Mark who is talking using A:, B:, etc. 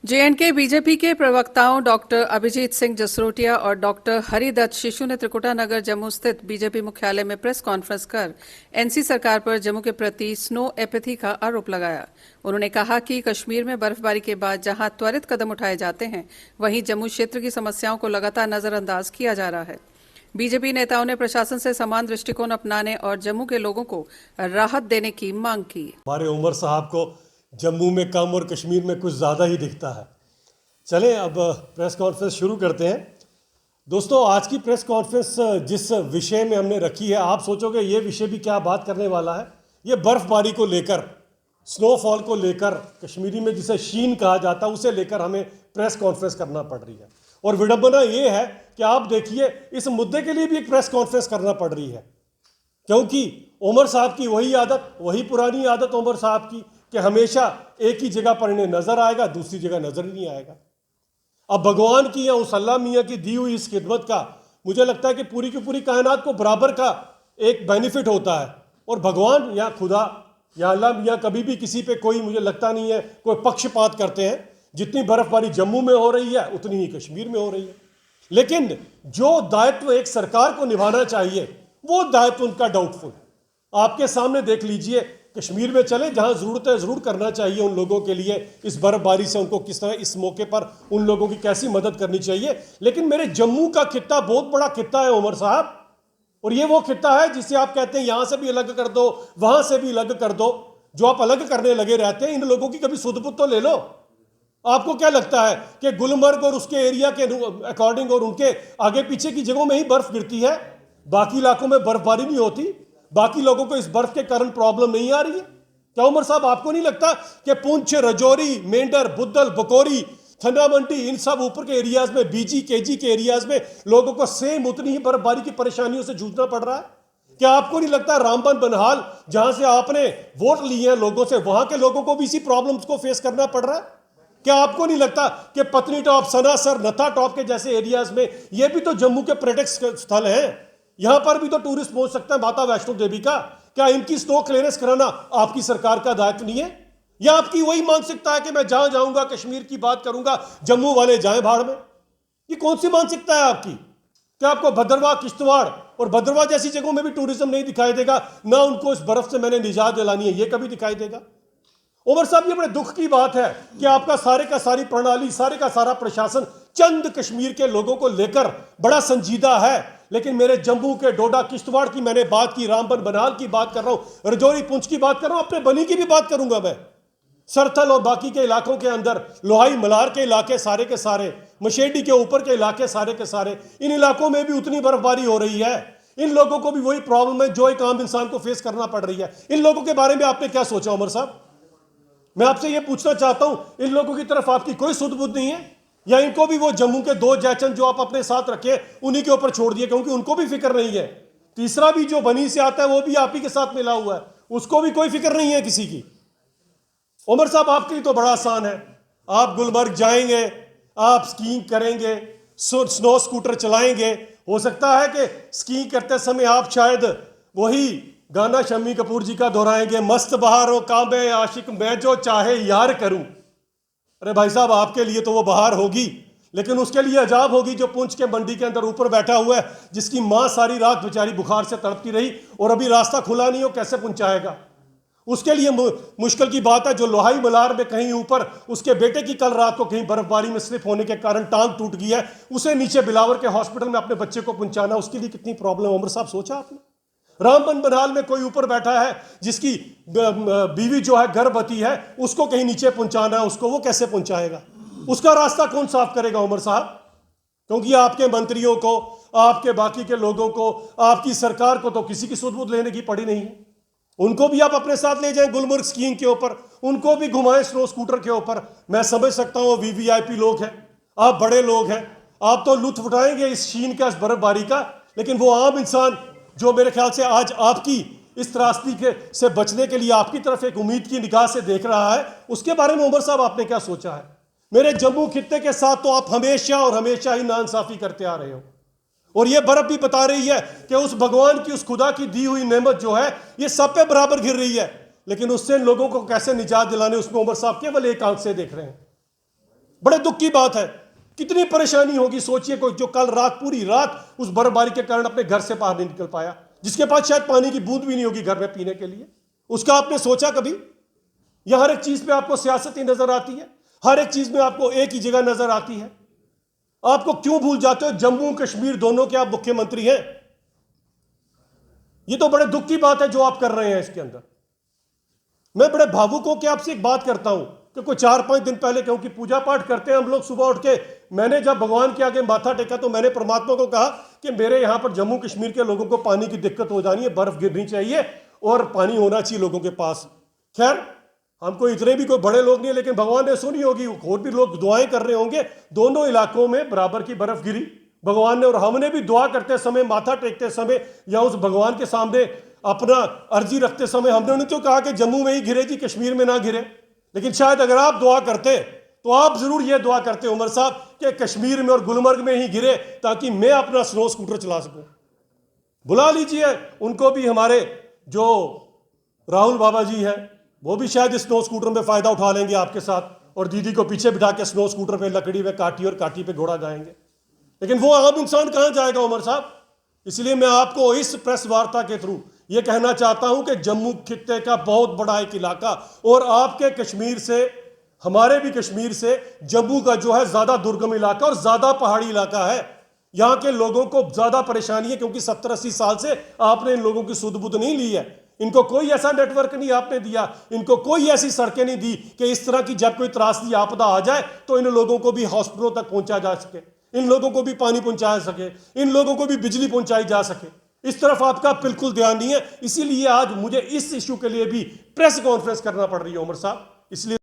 A: J&K BJP के प्रवक्ताओं doctor Abhijit Singh Jasrotia और doctor Haridatt शिशु ने त्रिकुटा नगर जम्मू स्थित बीजेपी मुख्यालय में प्रेस कॉन्फ्रेंस कर एनसी सरकार पर जम्मू के प्रति स्नो एपैथी का आरोप लगाया। उन्होंने कहा कि कश्मीर में बर्फबारी के बाद जहां त्वरित कदम उठाए जाते हैं, वहीं जम्मू क्षेत्र की समस्याओं को लगातार नजरअंदाज किया जा रहा है। बीजेपी नेताओं ने प्रशासन से समान दृष्टिकोण अपनाने और जम्मू के लोगों को राहत देने की मांग की।
B: हमारे उमर साहब को जम्मू में कम और कश्मीर में कुछ ज़्यादा ही दिखता है। चलें अब प्रेस कॉन्फ्रेंस शुरू करते हैं। दोस्तों, आज की प्रेस कॉन्फ्रेंस जिस विषय में हमने रखी है, आप सोचोगे ये विषय भी क्या बात करने वाला है। ये बर्फबारी को लेकर, स्नोफॉल को लेकर, कश्मीरी में जिसे शीन कहा जाता है, उसे लेकर हमें प्रेस कॉन्फ्रेंस करना पड़ रही है। और विडंबना ये है कि आप देखिए, इस मुद्दे के लिए भी एक प्रेस कॉन्फ्रेंस करना पड़ रही है, क्योंकि उमर साहब की वही आदत, वही पुरानी आदत उमर साहब की कि हमेशा एक ही जगह पर इन्हें नजर आएगा, दूसरी जगह नजर ही नहीं आएगा। अब भगवान की या उस अल्लाह मियाँ की दी हुई इस खिदमत का मुझे लगता है कि पूरी की पूरी कायनात को बराबर का एक बेनिफिट होता है। और भगवान या खुदा या अल्लाह मियाँ कभी भी किसी पे कोई, मुझे लगता नहीं है, कोई पक्षपात करते हैं। जितनी बर्फबारी जम्मू में हो रही है, उतनी ही कश्मीर में हो रही है। लेकिन जो दायित्व एक सरकार को निभाना चाहिए, वो दायित्व उनका डाउटफुल। आपके सामने देख लीजिए, कश्मीर में चले, जहां जरूरत है जरूर करना चाहिए उन लोगों के लिए। इस बर्फबारी से उनको किस तरह, इस मौके पर उन लोगों की कैसी मदद करनी चाहिए। लेकिन मेरे जम्मू का खित्ता बहुत बड़ा खित्ता है उमर साहब, और ये वो खित्ता है जिसे आप कहते हैं यहां से भी अलग कर दो, वहां से भी अलग कर दो। जो आप अलग करने लगे रहते हैं, इन लोगों की कभी सुध-बुध तो ले लो। आपको क्या लगता है कि गुलमर्ग और उसके एरिया के अकॉर्डिंग और उनके आगे पीछे की जगहों में ही बर्फ गिरती है, बाकी इलाकों में बर्फबारी नहीं होती? बाकी लोगों को इस बर्फ के कारण प्रॉब्लम नहीं आ रही है? क्या उमर साहब आपको नहीं लगता कि पुंछ, रजौरी, मेंढर, बुद्धल, बकोरी, थन्ना मंडी, इन सब ऊपर के एरियाज में, बीजी केजी के एरियाज में लोगों को सेम उतनी ही बर्फबारी की परेशानियों से जूझना पड़ रहा है? क्या आपको नहीं लगता रामबन, बनहाल, जहां से आपने वोट लिए हैं लोगों से, वहां के लोगों को भी इसी प्रॉब्लम्स को फेस करना पड़ रहा है? क्या आपको नहीं लगता कि पत्नी टॉप, सनासर, नथा टॉप के जैसे एरियाज में, ये भी तो जम्मू के पर्यटक स्थल हैं, यहां पर भी तो टूरिस्ट पहुंच सकता है माता वैष्णो देवी का। क्या इनकी स्नो क्लियरेंस कराना आपकी सरकार का दायित्व नहीं है? या आपकी वही मानसिकता है कि मैं जहां जाऊंगा कश्मीर की बात करूंगा, जम्मू वाले जाएं भाड़ में? ये कौन सी मानसिकता है आपकी? क्या आपको भद्रवाह, किश्तवाड़ और भद्रवाह जैसी जगहों में भी टूरिज्म नहीं दिखाई देगा? ना उनको इस बर्फ से मैंने निजात दिलानी है, ये कभी दिखाई देगा? उमर साहब, ये बड़े दुख की बात है कि आपका सारे का सारी प्रणाली, सारे का सारा प्रशासन चंद कश्मीर के लोगों को लेकर बड़ा संजीदा है। लेकिन मेरे जम्मू के डोडा, किश्तवाड़ की मैंने बात की, रामबन, बनाल की बात कर रहा हूं, रजौरी, पुंछ की बात कर रहा हूं, अपने बनी की भी बात करूंगा मैं। सरथल और बाकी के इलाकों के अंदर, लोहाई मलार के इलाके सारे के सारे, मशेडी के ऊपर के इलाके सारे के सारे, इन इलाकों में भी उतनी बर्फबारी हो रही है। इन लोगों को भी वही प्रॉब्लम है जो एक आम इंसान को फेस करना पड़ रही है। इन लोगों के बारे में आपने क्या सोचा उमर साहब? मैं आपसे यह पूछना चाहता हूं, इन लोगों की तरफ आपकी कोई सुध-बुध नहीं है? या इनको भी वो जम्मू के दो जैचन जो आप अपने साथ रखे उन्हीं के ऊपर छोड़ दिए, क्योंकि उनको भी फिक्र नहीं है? तीसरा भी जो बनी से आता है वो भी आप ही के साथ मिला हुआ है, उसको भी कोई फिक्र नहीं है किसी की। उमर साहब, आपके लिए तो बड़ा आसान है। आप गुलमर्ग जाएंगे, आप स्कीइंग करेंगे, स्नो स्कूटर चलाएंगे। हो सकता है कि स्कीइंग करते समय आप शायद वही गाना शम्मी कपूर जी का दोहराएंगे, मस्त बहारों कांबे आशिक मैं जो चाहे यार करूं। अरे भाई साहब, आपके लिए तो वो बहार होगी, लेकिन उसके लिए अजाब होगी जो पुंछ के मंडी के अंदर ऊपर बैठा हुआ है, जिसकी मां सारी रात बेचारी बुखार से तड़पती रही और अभी रास्ता खुला नहीं हो, कैसे पहुंचाएगा? उसके लिए मुश्किल की बात है। जो लोहाई मलार में कहीं ऊपर, उसके बेटे की कल रात को कहीं बर्फबारी में स्लिप होने के कारण टांग टूट गई है, उसे नीचे बिलावर के हॉस्पिटल में अपने बच्चे को पहुंचाना, उसके लिए कितनी प्रॉब्लम। उमर साहब, सोचा आपने? रामबन, बनहाल में कोई ऊपर बैठा है जिसकी बीवी जो है गर्भवती है, उसको कहीं नीचे पहुंचाना है, उसको वो कैसे पहुंचाएगा? उसका रास्ता कौन साफ करेगा उमर साहब? क्योंकि आपके मंत्रियों को, आपके बाकी के लोगों को, आपकी सरकार को तो किसी की सुध-बुध लेने की पड़ी नहीं है। उनको भी आप अपने साथ ले जाएं गुलमर्ग स्कीइंग के ऊपर, उनको भी घुमाएं स्नो स्कूटर के ऊपर। मैं समझ सकता हूं वीवीआईपी लोग हैं, आप बड़े लोग हैं, आप तो लुत्फ उठाएंगे इस शीन का, इस बर्फबारी का। लेकिन वो आम इंसान जो मेरे ख्याल से आज आपकी इस त्रासदी के से बचने के लिए आपकी तरफ एक उम्मीद की निगाह से देख रहा है, उसके बारे में उमर साहब आपने क्या सोचा है? मेरे जम्मू खित्ते के साथ तो आप हमेशा और हमेशा ही नाइंसाफी करते आ रहे हो, और ये बर्फ भी बता रही है कि उस भगवान की, उस खुदा की दी हुई नेमत जो है, ये सब पे बराबर गिर रही है। लेकिन उससे लोगों को कैसे निजात दिलाने, उसमें उमर साहब केवल एक आंख से देख रहे हैं। बड़े दुख की बात है। कितनी परेशानी होगी सोचिए, कोई जो कल रात पूरी रात उस बर्फबारी के कारण अपने घर से बाहर नहीं निकल पाया, जिसके पास शायद पानी की बूंद भी नहीं होगी घर में पीने के लिए, उसका आपने सोचा कभी? या हर एक चीज पे आपको सियासत ही नजर आती है, हर एक चीज में आपको एक ही जगह नजर आती है। आपको क्यों भूल जाते हो जम्मू कश्मीर दोनों के आप मुख्यमंत्री हैं? ये तो बड़े दुख की बात है जो आप कर रहे हैं इसके अंदर। मैं बड़े भावुक होकर आपसे एक बात करता हूं कि कोई 4-5 दिन पहले, क्योंकि पूजा पाठ करते हैं हम लोग सुबह उठ के, मैंने जब भगवान के आगे माथा टेका तो मैंने परमात्मा को कहा कि मेरे यहां पर जम्मू कश्मीर के लोगों को पानी की दिक्कत हो जानी है, बर्फ गिरनी चाहिए और पानी होना चाहिए लोगों के पास। खैर हमको इतने भी कोई बड़े लोग नहीं है, लेकिन भगवान ने सुनी होगी, और भी लोग दुआएं कर रहे होंगे। दोनों इलाकों में बराबर की बर्फ गिरी भगवान ने, और हमने भी दुआ करते समय, माथा टेकते समय या उस भगवान के सामने अपना अर्जी रखते समय हमने नहीं तो कहा कि जम्मू में ही गिरे जी, कश्मीर में ना गिरे। लेकिन शायद अगर आप दुआ करते तो आप जरूर ये दुआ करते उमर साहब कि कश्मीर में और गुलमर्ग में ही गिरे, ताकि मैं अपना स्नो स्कूटर चला सकूं। बुला लीजिए उनको भी, हमारे जो राहुल बाबा जी हैं वो भी शायद इस स्नो स्कूटर में फायदा उठा लेंगे आपके साथ, और दीदी को पीछे बिठा के स्नो स्कूटर पे लकड़ी में काटी और काटी पे घोड़ा गाएंगे। लेकिन वो आम इंसान कहां जाएगा उमर साहब? इसलिए मैं आपको इस प्रेस वार्ता के थ्रू ये कहना चाहता हूं कि जम्मू खित्ते का बहुत बड़ा एक इलाका, और आपके कश्मीर से, हमारे भी कश्मीर से, जम्मू का जो है ज्यादा दुर्गम इलाका और ज्यादा पहाड़ी इलाका है। यहां के लोगों को ज्यादा परेशानी है, क्योंकि 70-80 साल से आपने इन लोगों की सुध बुध नहीं ली है। इनको कोई ऐसा नेटवर्क नहीं आपने दिया, इनको कोई ऐसी सड़कें नहीं दी कि इस तरह की जब कोई त्रासदी आपदा आ जाए तो इन लोगों को भी हॉस्पिटलों तक पहुंचा जा सके, इन लोगों को भी पानी पहुंचाया सके, इन लोगों को भी बिजली पहुंचाई जा सके। इस तरफ आपका बिल्कुल ध्यान नहीं है। इसीलिए आज मुझे इस इश्यू के लिए भी प्रेस कॉन्फ्रेंस करना पड़ रही है उमर साहब। इसलिए